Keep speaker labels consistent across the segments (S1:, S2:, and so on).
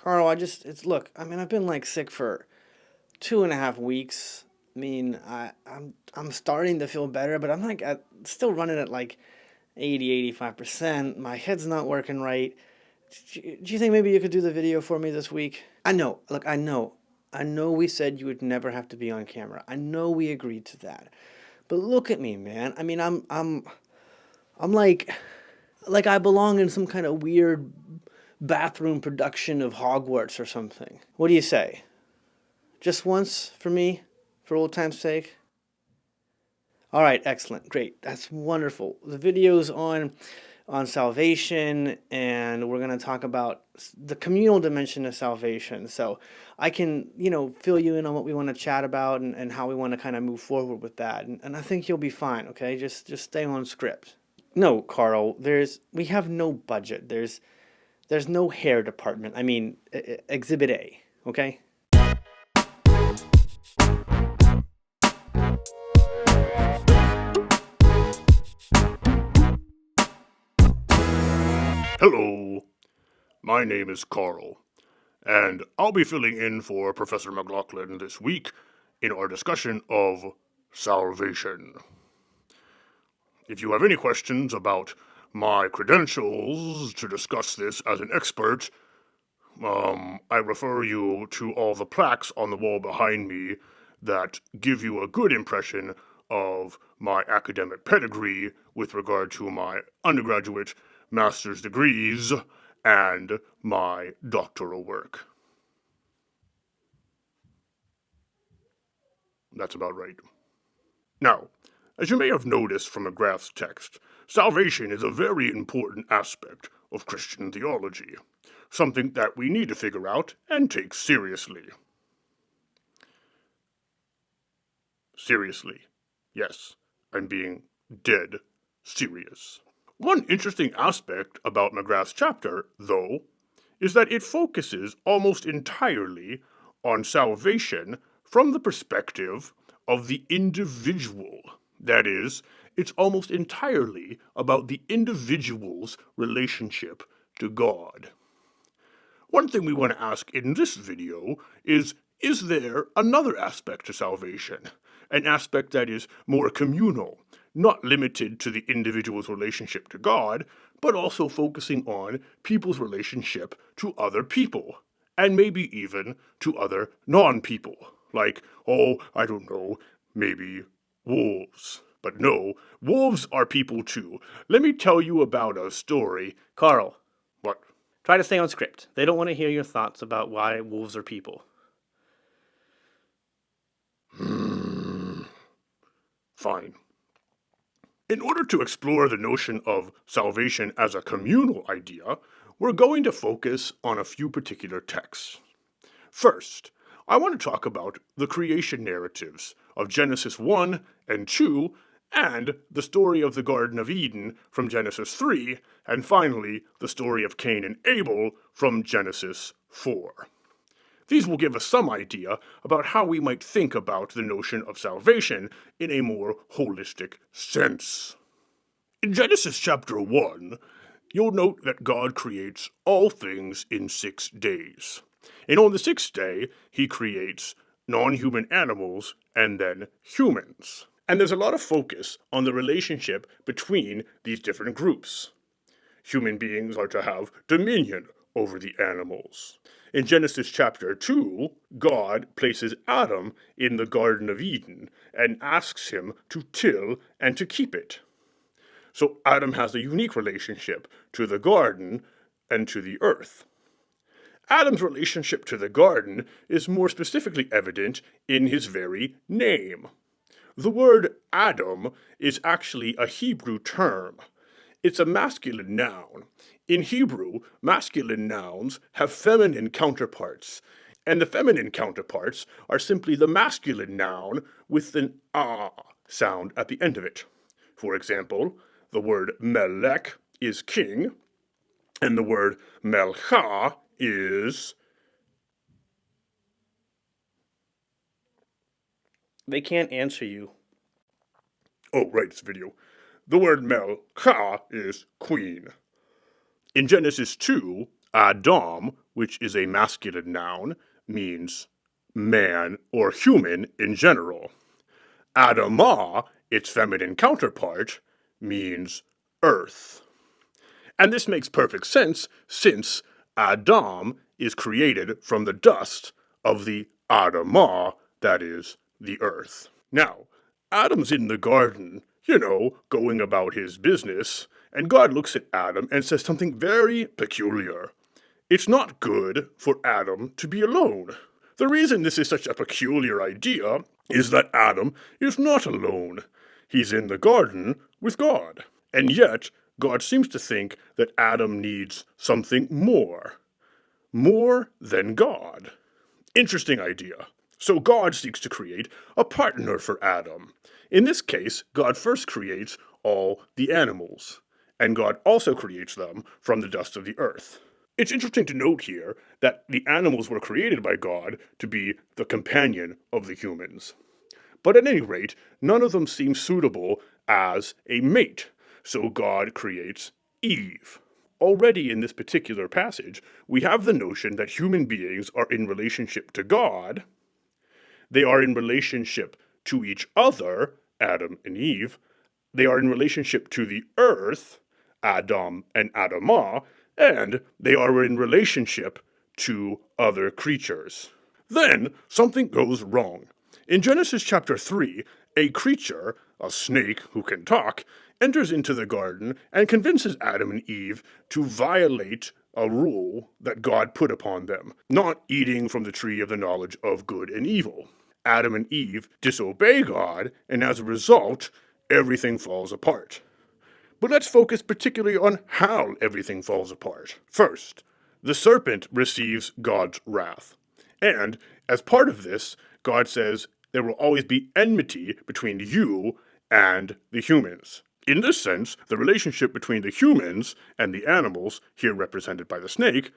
S1: Carl, look, I mean, I've been like sick for 2.5 weeks. I mean, I'm starting to feel better, but I'm like still running at like 80, 85%. My head's not working right. Do you think maybe you could do the video for me this week? I know, look, I know we said you would never have to be on camera. I know we agreed to that. But look at me, man. I mean, I'm like I belong in some kind of weird bathroom production of Hogwarts or something. What do you say? Just once for me, for old time's sake? All right, excellent, great. That's wonderful. The video's on salvation, and we're going to talk about the communal dimension of salvation. So I can, fill you in on what we want to chat about and how we want to kind of move forward with that. And I think you'll be fine, okay? Just stay on script. No, Carl, we have no budget. There's no hair department. I mean, Exhibit A, okay?
S2: Hello, my name is Carl, and I'll be filling in for Professor McLaughlin this week in our discussion of salvation. If you have any questions about my credentials to discuss this as an expert, I refer you to all the plaques on the wall behind me that give you a good impression of my academic pedigree with regard to my undergraduate, master's degrees, and my doctoral work. That's about right. Now, as you may have noticed from McGrath's text, salvation is a very important aspect of Christian theology, something that we need to figure out and take seriously. Seriously. Yes, I'm being dead serious. One interesting aspect about McGrath's chapter, though, is that it focuses almost entirely on salvation from the perspective of the individual. That is, it's almost entirely about the individual's relationship to God. One thing we want to ask in this video is there another aspect to salvation? An aspect that is more communal, not limited to the individual's relationship to God, but also focusing on people's relationship to other people, and maybe even to other non-people, like, I don't know, maybe wolves. But no, wolves are people too. Let me tell you about a story.
S1: Carl,
S2: What?
S1: try to stay on script. They don't want to hear your thoughts about why wolves are people.
S2: Fine. In order to explore the notion of salvation as a communal idea, we're going to focus on a few particular texts. First, I want to talk about the creation narratives of Genesis 1 and 2, and the story of the Garden of Eden from Genesis 3, and finally, the story of Cain and Abel from Genesis 4. These will give us some idea about how we might think about the notion of salvation in a more holistic sense. In Genesis chapter 1, you'll note that God creates all things in 6 days. And on the sixth day, he creates non-human animals and then humans. And there's a lot of focus on the relationship between these different groups. Human beings are to have dominion over the animals. In Genesis chapter 2, God places Adam in the Garden of Eden and asks him to till and to keep it. So Adam has a unique relationship to the garden and to the earth. Adam's relationship to the garden is more specifically evident in his very name. The word Adam is actually a Hebrew term. It's a masculine noun. In Hebrew, masculine nouns have feminine counterparts, and the feminine counterparts are simply the masculine noun with an ah sound at the end of it. For example, the word melech is king, and the word melcha is...
S1: They can't answer you.
S2: Oh, right, it's video. The word melcha is queen. In Genesis 2, Adam, which is a masculine noun, means man or human in general. Adamah, its feminine counterpart, means earth. And this makes perfect sense since Adam is created from the dust of the Adamah, that is, the earth. Now, Adam's in the garden, going about his business, and God looks at Adam and says something very peculiar. It's not good for Adam to be alone. The reason this is such a peculiar idea is that Adam is not alone. He's in the garden with God. And yet, God seems to think that Adam needs something more than God. Interesting idea. So God seeks to create a partner for Adam. In this case, God first creates all the animals, and God also creates them from the dust of the earth. It's interesting to note here that the animals were created by God to be the companion of the humans. But at any rate, none of them seem suitable as a mate, so God creates Eve. Already in this particular passage, we have the notion that human beings are in relationship to God. They are in relationship to each other, Adam and Eve. They are in relationship to the earth, Adam and Adamah, and they are in relationship to other creatures. Then something goes wrong. In Genesis chapter 3, a creature, a snake who can talk, enters into the garden and convinces Adam and Eve to violate a rule that God put upon them, not eating from the tree of the knowledge of good and evil. Adam and Eve disobey God, and as a result, everything falls apart. But let's focus particularly on how everything falls apart. First, the serpent receives God's wrath. And as part of this, God says there will always be enmity between you and the humans. In this sense, the relationship between the humans and the animals, here represented by the snake,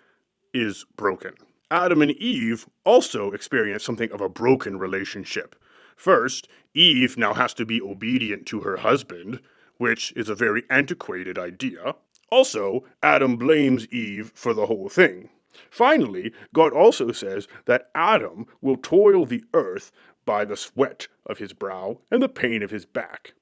S2: is broken. Adam and Eve also experience something of a broken relationship. First, Eve now has to be obedient to her husband, which is a very antiquated idea. Also, Adam blames Eve for the whole thing. Finally, God also says that Adam will toil the earth by the sweat of his brow and the pain of his back.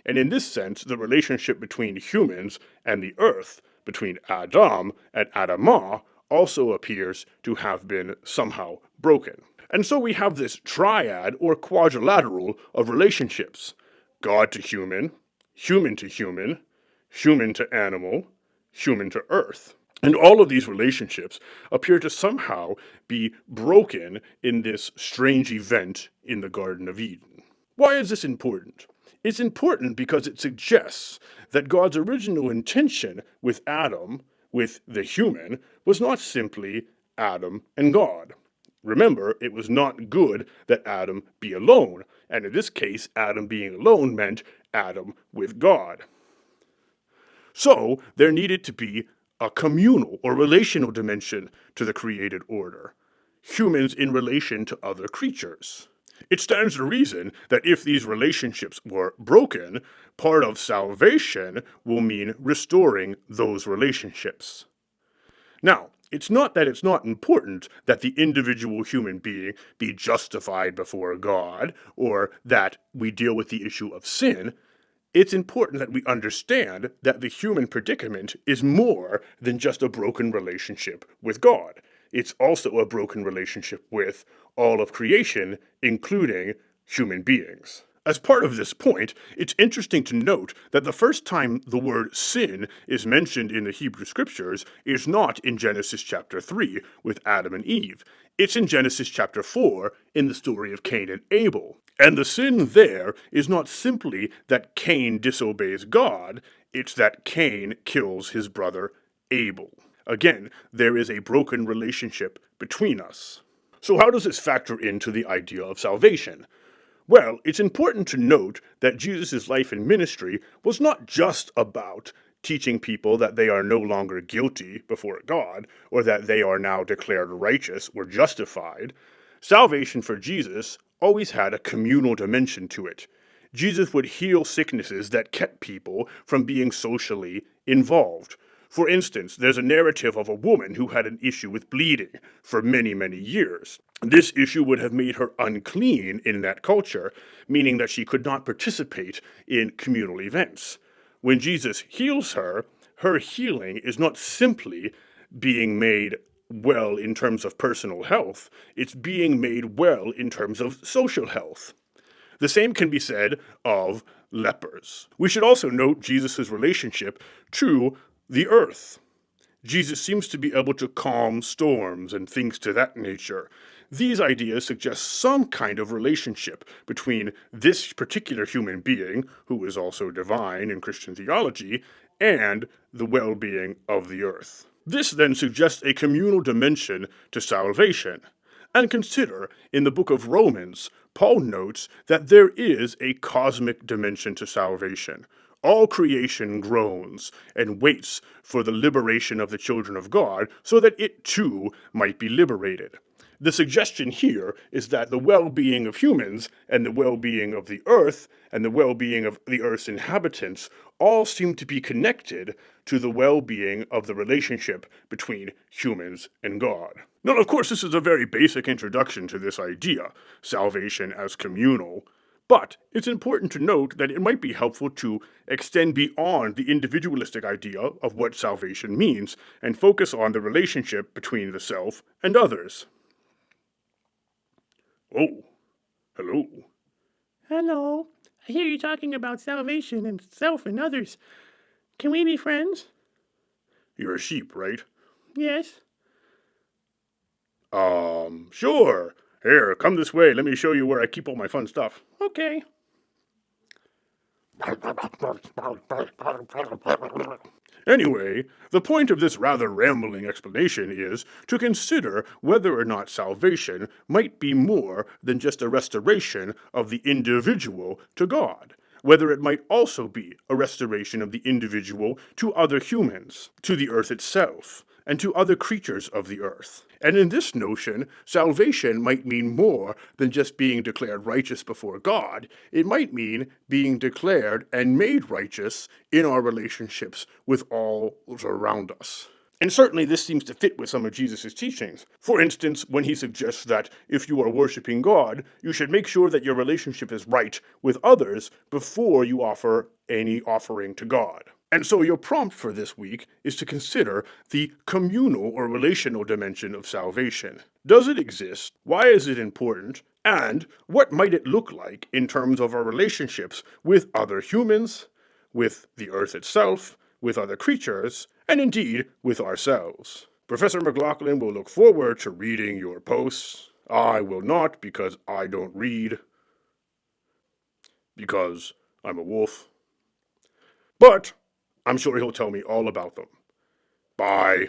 S2: And in this sense, the relationship between humans and the earth, between Adam and Adamah, also appears to have been somehow broken. And so we have this triad or quadrilateral of relationships: God to human, human to human, human to animal, human to earth. And all of these relationships appear to somehow be broken in this strange event in the Garden of Eden. Why is this important? It's important because it suggests that God's original intention with Adam, with the human, was not simply Adam and God. Remember, it was not good that Adam be alone, and in this case, Adam being alone meant Adam with God. So, there needed to be a communal or relational dimension to the created order. Humans in relation to other creatures. It stands to reason that if these relationships were broken, part of salvation will mean restoring those relationships. Now, it's not that it's not important that the individual human being be justified before God, or that we deal with the issue of sin. It's important that we understand that the human predicament is more than just a broken relationship with God. It's also a broken relationship with all of creation, including human beings. As part of this point, it's interesting to note that the first time the word sin is mentioned in the Hebrew Scriptures is not in Genesis chapter 3 with Adam and Eve. It's in Genesis chapter 4 in the story of Cain and Abel. And the sin there is not simply that Cain disobeys God, it's that Cain kills his brother Abel. Again, there is a broken relationship between us. So how does this factor into the idea of salvation? Well, it's important to note that Jesus' life and ministry was not just about teaching people that they are no longer guilty before God, or that they are now declared righteous or justified. Salvation for Jesus always had a communal dimension to it. Jesus would heal sicknesses that kept people from being socially involved. For instance, there's a narrative of a woman who had an issue with bleeding for many, many years. This issue would have made her unclean in that culture, meaning that she could not participate in communal events. When Jesus heals her, her healing is not simply being made well in terms of personal health, it's being made well in terms of social health. The same can be said of lepers. We should also note Jesus' relationship to the earth. Jesus seems to be able to calm storms and things to that nature. These ideas suggest some kind of relationship between this particular human being, who is also divine in Christian theology, and the well-being of the earth. This then suggests a communal dimension to salvation. And consider, in the book of Romans, Paul notes that there is a cosmic dimension to salvation. All creation groans and waits for the liberation of the children of God so that it too might be liberated. The suggestion here is that the well-being of humans and the well-being of the earth and the well-being of the earth's inhabitants all seem to be connected to the well-being of the relationship between humans and God. Now, of course, this is a very basic introduction to this idea, salvation as communal, but it's important to note that it might be helpful to extend beyond the individualistic idea of what salvation means and focus on the relationship between the self and others. Oh, hello.
S3: Hello. I hear you talking about salvation and self and others. Can we be friends?
S2: You're a sheep, right?
S3: Yes.
S2: Sure. Here, come this way. Let me show you where I keep all my fun stuff.
S3: Okay.
S2: Anyway, the point of this rather rambling explanation is to consider whether or not salvation might be more than just a restoration of the individual to God, whether it might also be a restoration of the individual to other humans, to the earth itself, and to other creatures of the earth. And in this notion, salvation might mean more than just being declared righteous before God. It might mean being declared and made righteous in our relationships with all around us. And certainly this seems to fit with some of Jesus' teachings. For instance, when he suggests that if you are worshiping God, you should make sure that your relationship is right with others before you offer any offering to God. And so your prompt for this week is to consider the communal or relational dimension of salvation. Does it exist? Why is it important? And what might it look like in terms of our relationships with other humans, with the earth itself, with other creatures, and indeed with ourselves? Professor McLaughlin will look forward to reading your posts. I will not, because I don't read, because I'm a wolf. But I'm sure he'll tell me all about them. Bye.